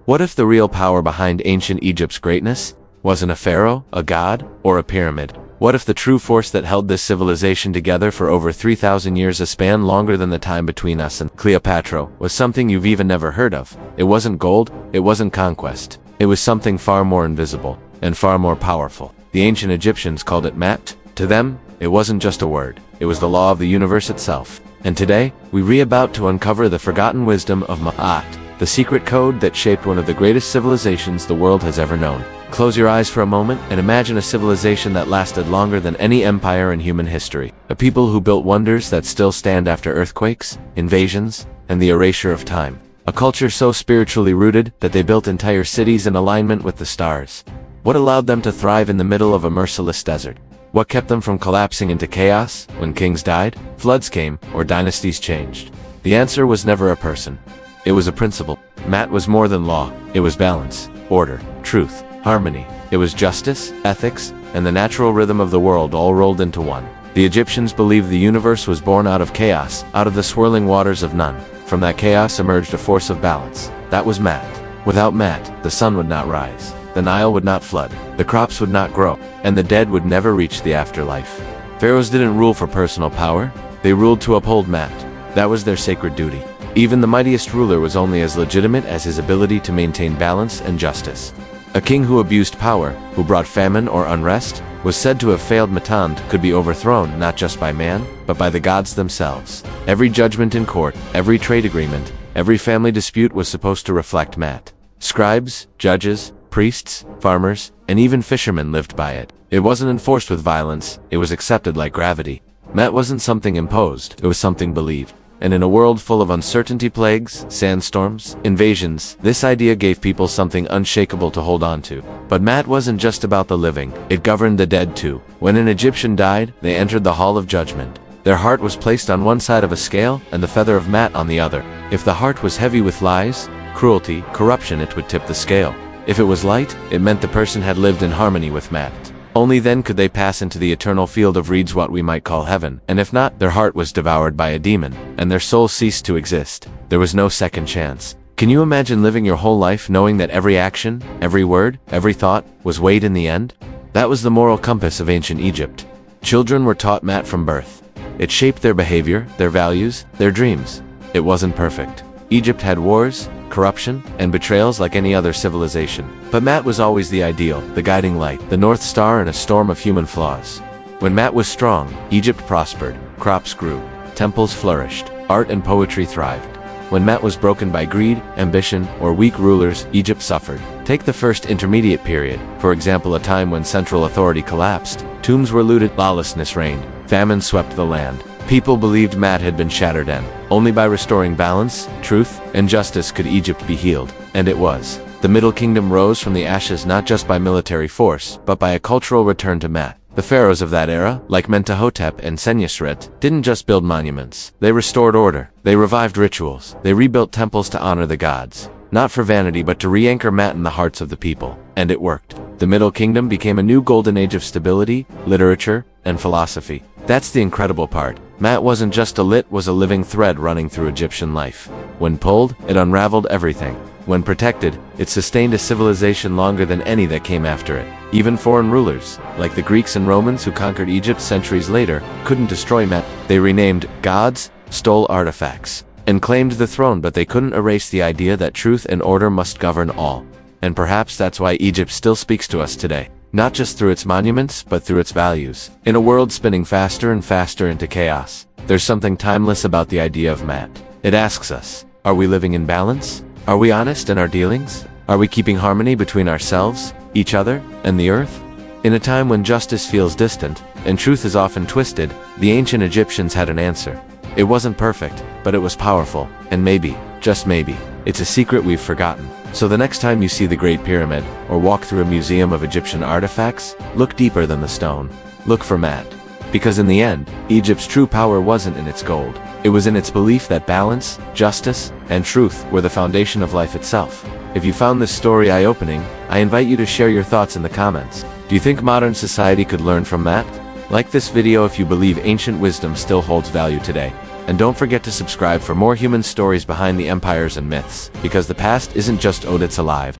What if the real power behind ancient Egypt's greatness wasn't a pharaoh, a god, or a pyramid? What if the true force that held this civilization together for over 3,000 years, a span longer than the time between us and Cleopatra, was something you've even never heard of? It wasn't gold, it wasn't conquest. It was something far more invisible and far more powerful. The ancient Egyptians called it Maat. To them, it wasn't just a word. It was the law of the universe itself. And today, we're about to uncover the forgotten wisdom of Maat, the secret code that shaped one of the greatest civilizations the world has ever known. Close your eyes for a moment and imagine a civilization that lasted longer than any empire in human history. A people who built wonders that still stand after earthquakes, invasions, and the erasure of time. A culture so spiritually rooted that they built entire cities in alignment with the stars. What allowed them to thrive in the middle of a merciless desert? What kept them from collapsing into chaos when kings died, floods came, or dynasties changed? The answer was never a person. It was a principle. Maat was more than law. It was balance, order, truth, harmony. It was justice, ethics, and the natural rhythm of the world all rolled into one. The Egyptians believed the universe was born out of chaos, out of the swirling waters of none. From that chaos emerged a force of balance. That was Maat. Without Maat, the sun would not rise, the Nile would not flood, the crops would not grow, and the dead would never reach the afterlife. Pharaohs didn't rule for personal power. They ruled to uphold Maat. That was their sacred duty. Even the mightiest ruler was only as legitimate as his ability to maintain balance and justice. A king who abused power, who brought famine or unrest, was said to have failed. Maat could be overthrown not just by man, but by the gods themselves. Every judgment in court, every trade agreement, every family dispute was supposed to reflect Maat. Scribes, judges, priests, farmers, and even fishermen lived by it. It wasn't enforced with violence, it was accepted like gravity. Maat wasn't something imposed, it was something believed. And in a world full of uncertainty, plagues, sandstorms, invasions, this idea gave people something unshakable to hold on to. But Maat wasn't just about the living, it governed the dead too. When an Egyptian died, they entered the hall of judgment. Their heart was placed on one side of a scale and the feather of Maat on the other. If the heart was heavy with lies, cruelty, corruption, it would tip the scale. If it was light, it meant the person had lived in harmony with Maat. Only then could they pass into the eternal field of reeds, what we might call heaven, and if not, their heart was devoured by a demon, and their soul ceased to exist. There was no second chance. Can you imagine living your whole life knowing that every action, every word, every thought was weighed in the end? That was the moral compass of ancient Egypt. Children were taught Maat from birth. It shaped their behavior, their values, their dreams. It wasn't perfect. Egypt had wars, corruption, and betrayals like any other civilization. But Maat was always the ideal, the guiding light, the North Star in a storm of human flaws. When Maat was strong, Egypt prospered, crops grew, temples flourished, art and poetry thrived. When Maat was broken by greed, ambition, or weak rulers, Egypt suffered. Take the first intermediate period, for example, a time when central authority collapsed. Tombs were looted, lawlessness reigned, famine swept the land. People believed Maat had been shattered, and only by restoring balance, truth, and justice could Egypt be healed. And it was. The Middle Kingdom rose from the ashes not just by military force, but by a cultural return to Maat. The pharaohs of that era, like Mentuhotep and Senusret, didn't just build monuments. They restored order. They revived rituals. They rebuilt temples to honor the gods. Not for vanity, but to re-anchor Maat in the hearts of the people. And it worked. The Middle Kingdom became a new golden age of stability, literature, and philosophy. That's the incredible part. Maat wasn't just a lit, was a living thread running through Egyptian life. When pulled, it unraveled everything. When protected, it sustained a civilization longer than any that came after it. Even foreign rulers, like the Greeks and Romans who conquered Egypt centuries later, couldn't destroy Maat. They renamed gods, stole artifacts, and claimed the throne, but they couldn't erase the idea that truth and order must govern all. And perhaps that's why Egypt still speaks to us today. Not just through its monuments, but through its values. In a world spinning faster and faster into chaos, there's something timeless about the idea of Maat. It asks us, are we living in balance? Are we honest in our dealings? Are we keeping harmony between ourselves, each other, and the earth? In a time when justice feels distant, and truth is often twisted, the ancient Egyptians had an answer. It wasn't perfect, but it was powerful, and maybe, just maybe, it's a secret we've forgotten. So the next time you see the Great Pyramid, or walk through a museum of Egyptian artifacts, look deeper than the stone. Look for Maat. Because in the end, Egypt's true power wasn't in its gold. It was in its belief that balance, justice, and truth were the foundation of life itself. If you found this story eye-opening, I invite you to share your thoughts in the comments. Do you think modern society could learn from Maat? Like this video if you believe ancient wisdom still holds value today. And don't forget to subscribe for more human stories behind the empires and myths, because the past isn't just ode, it's alive.